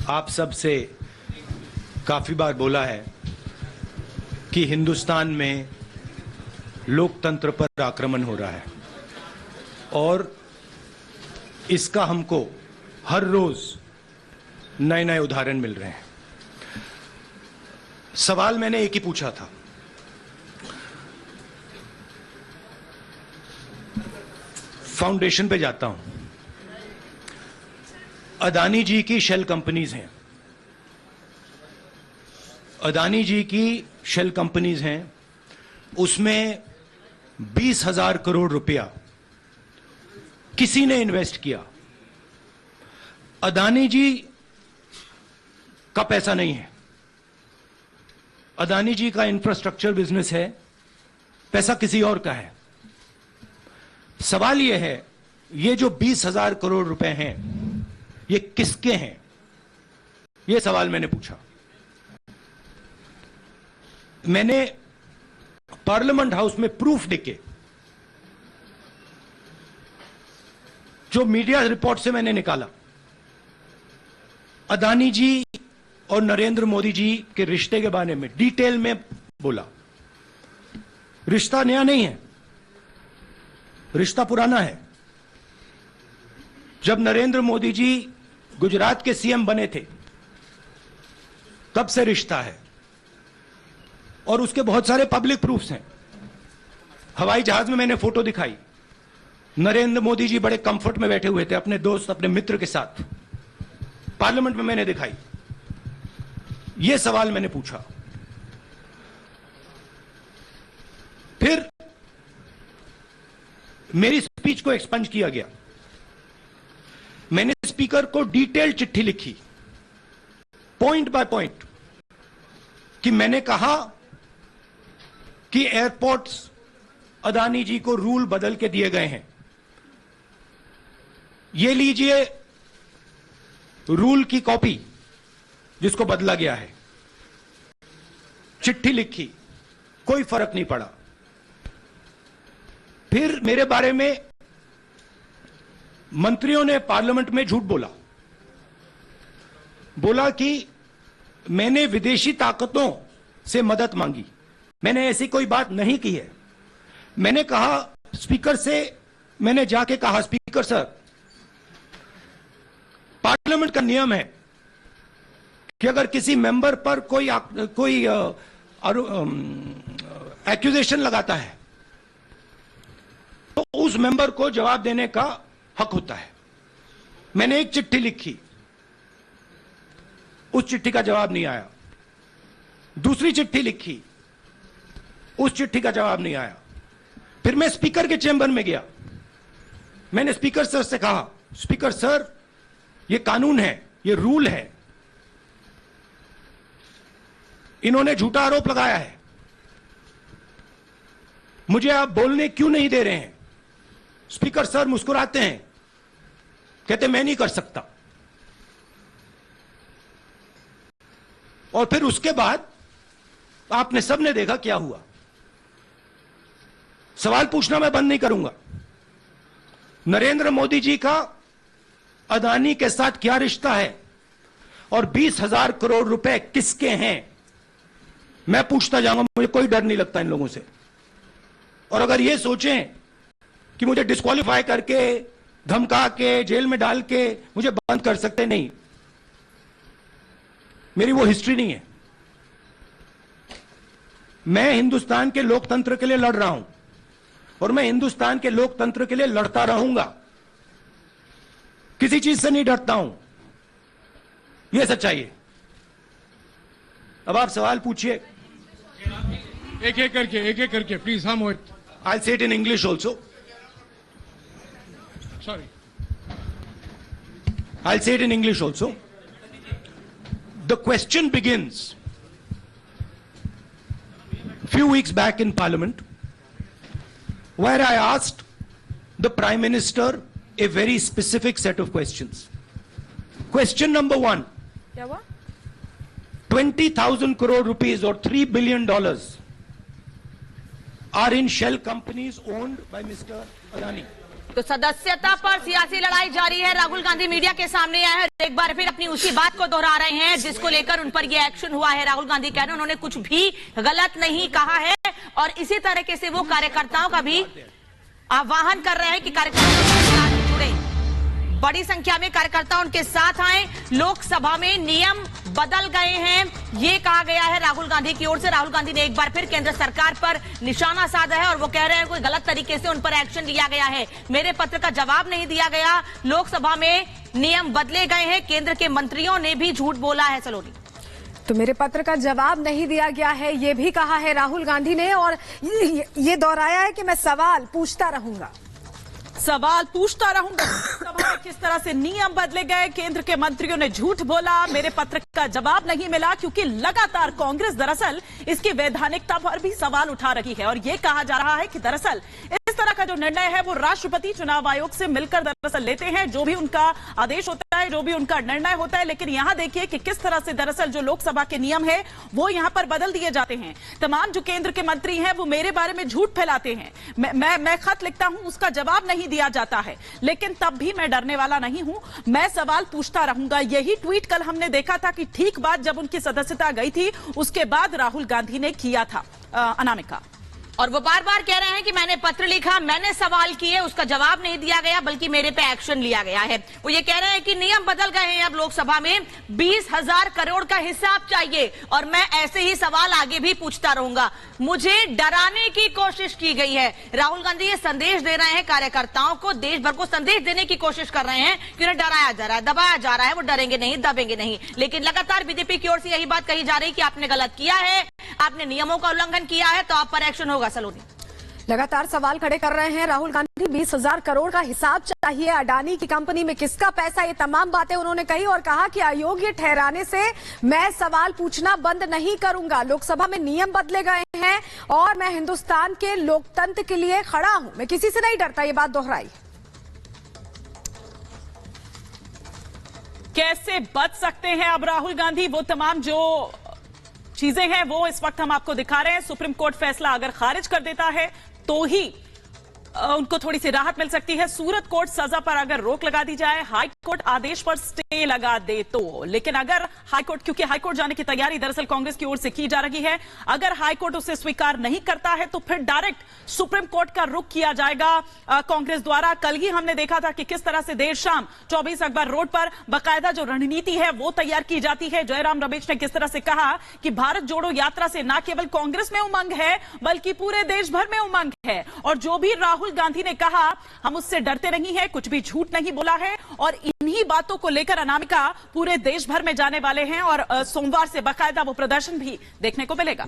आप सब से काफी बार बोला है कि हिंदुस्तान में लोकतंत्र पर आक्रमण हो रहा है और इसका हमको हर रोज नए नए उदाहरण मिल रहे हैं। सवाल मैंने एक ही पूछा था, फाउंडेशन पे जाता हूं, अदानी जी की शेल कंपनीज हैं, अदानी जी की शेल कंपनीज हैं, उसमें 20,000 करोड़ रुपया किसी ने इन्वेस्ट किया। अदानी जी का पैसा नहीं है, अदानी जी का इंफ्रास्ट्रक्चर बिजनेस है, पैसा किसी और का है। सवाल यह है, ये जो 20,000 करोड़ रुपए हैं ये किसके हैं? यह सवाल मैंने पूछा। मैंने पार्लियामेंट हाउस में प्रूफ देके, जो मीडिया रिपोर्ट से मैंने निकाला, अदानी जी और नरेंद्र मोदी जी के रिश्ते के बारे में डिटेल में बोला। रिश्ता नया नहीं है, रिश्ता पुराना है। जब नरेंद्र मोदी जी गुजरात के सीएम बने थे तब से रिश्ता है और उसके बहुत सारे पब्लिक प्रूफ्स हैं। हवाई जहाज में मैंने फोटो दिखाई, नरेंद्र मोदी जी बड़े कंफर्ट में बैठे हुए थे अपने दोस्त, अपने मित्र के साथ। पार्लियामेंट में मैंने दिखाई। यह सवाल मैंने पूछा। फिर मेरी स्पीच को एक्सपंज किया गया। मैंने स्पीकर को डिटेल चिट्ठी लिखी, पॉइंट बाय पॉइंट, कि मैंने कहा कि एयरपोर्ट्स अदानी जी को रूल बदल के दिए गए हैं। ये लीजिए रूल की कॉपी जिसको बदला गया है। चिट्ठी लिखी, कोई फर्क नहीं पड़ा। फिर मेरे बारे में मंत्रियों ने पार्लियामेंट में झूठ बोला कि मैंने विदेशी ताकतों से मदद मांगी। मैंने ऐसी कोई बात नहीं की है। मैंने कहा स्पीकर से, मैंने जाके कहा, स्पीकर सर, पार्लियामेंट का नियम है कि अगर किसी मेंबर पर कोई एक्यूजेशन लगाता है तो उस मेंबर को जवाब देने का हक होता है। मैंने एक चिट्ठी लिखी, उस चिट्ठी का जवाब नहीं आया। दूसरी चिट्ठी लिखी, उस चिट्ठी का जवाब नहीं आया। फिर मैं स्पीकर के चेंबर में गया। मैंने स्पीकर सर से कहा, स्पीकर सर, यह कानून है, यह रूल है, इन्होंने झूठा आरोप लगाया है, मुझे आप बोलने क्यों नहीं दे रहे हैं? स्पीकर सर मुस्कुराते हैं, कहते मैं नहीं कर सकता। और फिर उसके बाद आपने सबने देखा क्या हुआ। सवाल पूछना मैं बंद नहीं करूंगा। नरेंद्र मोदी जी का अदानी के साथ क्या रिश्ता है और 20,000 करोड़ रुपए किसके हैं, मैं पूछता जाऊंगा। मुझे कोई डर नहीं लगता इन लोगों से। और अगर ये सोचें कि मुझे डिस्क्वालीफाई करके, धमका के, जेल में डाल के मुझे बंद कर सकते, नहीं, मेरी वो हिस्ट्री नहीं है। मैं हिंदुस्तान के लोकतंत्र के लिए लड़ रहा हूं और मैं हिंदुस्तान के लोकतंत्र के लिए लड़ता रहूंगा। किसी चीज से नहीं डरता हूं, यह सच्चाई है। अब आप सवाल पूछिए। एक एक करके प्लीज। हाँ मोहित, I'll say it in English also. Sorry. I'll say it in English also. The question begins a few weeks back in Parliament, where I asked the Prime Minister a very specific set of questions. Question number 1. 20,000 crore rupees or $3 billion are in shell companies owned by Mr. Adani. तो सदस्यता पर सियासी लड़ाई जारी है। Rahul Gandhi media के सामने आए हैं, एक बार फिर अपनी उसी बात को दोहरा रहे हैं जिसको लेकर उन पर यह एक्शन हुआ है। राहुल गांधी कह रहे हैं उन्होंने कुछ भी गलत नहीं कहा है और इसी तरीके से वो कार्यकर्ताओं का भी आह्वान कर रहे हैं कि कार्यकर्ताओं के साथ जुड़े। बड़ी संख्या में कार्यकर्ता उनके साथ आए। लोकसभा में नियम बदल गए हैं, ये कहा गया है राहुल गांधी की ओर से। राहुल गांधी ने एक बार फिर केंद्र सरकार पर निशाना साधा है और वो कह रहे हैं कोई गलत तरीके से उन पर एक्शन लिया गया है। मेरे पत्र का जवाब नहीं दिया गया, लोकसभा में नियम बदले गए हैं, केंद्र के मंत्रियों ने भी झूठ बोला है। सलोनी, तो मेरे पत्र का जवाब नहीं दिया गया है, ये भी कहा है राहुल गांधी ने और ये दोहराया है कि मैं सवाल पूछता रहूंगा। सवाल पूछता रहूंगा। सभा में किस तरह से नियम बदले गए, केंद्र के मंत्रियों ने झूठ बोला, मेरे पत्र का जवाब नहीं मिला, क्योंकि लगातार कांग्रेस दरअसल इसकी वैधानिकता पर भी सवाल उठा रही है और यह कहा जा रहा है कि दरअसल इस तरह का जो निर्णय है वो राष्ट्रपति चुनाव आयोग से मिलकर दरअसल लेते हैं, जो भी उनका आदेश होता है, जो भी उनका निर्णय होता है। लेकिन यहां देखिए कि किस तरह से दरअसल जो लोकसभा के नियम है वो यहां पर बदल दिए जाते हैं। तमाम जो केंद्र के मंत्री हैं वो मेरे बारे में झूठ फैलाते हैं, मैं खत लिखता हूं, उसका जवाब नहीं दिया जाता है, लेकिन तब भी मैं डरने वाला नहीं हूं, मैं सवाल पूछता रहूंगा। यही ट्वीट कल हमने देखा था कि ठीक बात जब उनकी सदस्यता गई थी उसके बाद राहुल गांधी ने किया था। अनामिका, और वो बार बार कह रहे हैं कि मैंने पत्र लिखा, मैंने सवाल किए, उसका जवाब नहीं दिया गया, बल्कि मेरे पे एक्शन लिया गया है। वो ये कह रहे हैं कि नियम बदल गए हैं, अब लोकसभा में 20,000 करोड़ का हिसाब चाहिए और मैं ऐसे ही सवाल आगे भी पूछता रहूंगा। मुझे डराने की कोशिश की गई है। राहुल गांधी ये संदेश दे रहे हैं कार्यकर्ताओं को, देश भर को संदेश देने की कोशिश कर रहे हैं कि उन्हें डराया जा रहा है, दबाया जा रहा है, वो डरेंगे नहीं, दबेंगे नहीं। लेकिन लगातार बीजेपी की ओर से यही बात कही जा रही कि आपने गलत किया है, आपने नियमों का उल्लंघन किया है, तो आप पर एक्शन होगा। सलोनी, लगातार सवाल खड़े कर रहे हैं राहुल गांधी। 20,000 करोड़ का हिसाब चाहिए, अडानी की कंपनी में किसका पैसा, ये तमाम बातें उन्होंने कही और कहा कि अयोग्य ठहराने से मैं सवाल पूछना बंद नहीं करूंगा। लोकसभा में नियम बदले गए हैं और मैं हिंदुस्तान के लोकतंत्र के लिए खड़ा हूं, मैं किसी से नहीं डरता, ये बात दोहराई। कैसे बच सकते हैं अब राहुल गांधी, वो तमाम जो चीजें हैं वो इस वक्त हम आपको दिखा रहे हैं। सुप्रीम कोर्ट फैसला अगर खारिज कर देता है तो ही उनको थोड़ी सी राहत मिल सकती है। सूरत कोर्ट सजा पर अगर रोक लगा दी जाए, हाई कोर्ट आदेश पर स्टे लगा दे तो, लेकिन अगर हाई कोर्ट, क्योंकि हाई कोर्ट जाने की तैयारी दरअसल कांग्रेस की ओर से की जा रही है, अगर हाई कोर्ट उसे स्वीकार नहीं करता है तो फिर डायरेक्ट सुप्रीम कोर्ट का रुख किया जाएगा कांग्रेस द्वारा। कल ही हमने देखा था कि किस तरह से देर शाम 24 अखबार रोड पर बाकायदा जो रणनीति है वो तैयार की जाती है। जयराम रमेश ने किस तरह से कहा कि भारत जोड़ो यात्रा से न केवल कांग्रेस में उमंग है बल्कि पूरे देश भर में उमंग है, और जो भी राहुल गांधी ने कहा हम उससे डरते नहीं है, कुछ भी झूठ नहीं बोला है, और इन्हीं बातों को लेकर अनामिका पूरे देश भर में जाने वाले हैं और सोमवार से बाकायदा वो प्रदर्शन भी देखने को मिलेगा।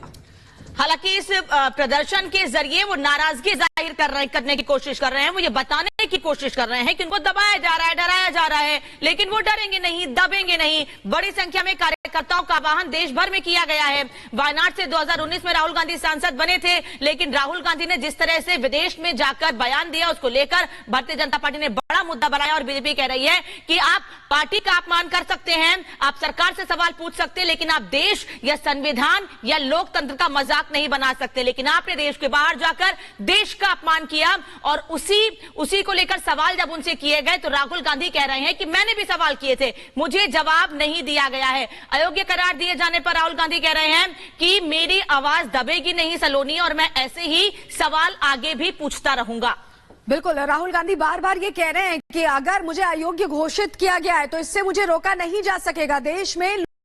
हालांकि इस प्रदर्शन के जरिए वो नाराजगी जाहिर करने की कोशिश कर रहे हैं, वो ये बताने की कोशिश कर रहे हैं कि उनको दबाया जा रहा है, डराया जा रहा है, लेकिन वो डरेंगे नहीं, दबेंगे नहीं। बड़ी संख्या में कार्यकर्ताओं का आह्वान देश भर में किया गया है। वायनाड से 2019 में राहुल गांधी सांसद बने थे, लेकिन राहुल गांधी ने जिस तरह से विदेश में जाकर बयान दिया उसको लेकर भारतीय जनता पार्टी ने बड़ा मुद्दा बनाया और बीजेपी कह रही है कि आप पार्टी का अपमान कर सकते हैं, आप सरकार से सवाल पूछ सकते हैं, लेकिन आप देश या संविधान या लोकतंत्र का मजाक नहीं बना सकते। लेकिन आपने देश के बाहर जाकर देश का अपमान किया और उसी को लेकर सवाल जब उनसे किए गए तो राहुल गांधी कह रहे हैं कि मैंने भी सवाल किए थे, मुझे जवाब नहीं दिया गया है। अयोग्य करार दिए जाने पर राहुल गांधी कह रहे हैं कि मेरी आवाज दबेगी नहीं सलोनी, और मैं ऐसे ही सवाल आगे भी पूछता रहूंगा। बिल्कुल, राहुल गांधी बार बार ये कह रहे हैं कि अगर मुझे अयोग्य घोषित किया गया है तो इससे मुझे रोका नहीं जा सकेगा। देश में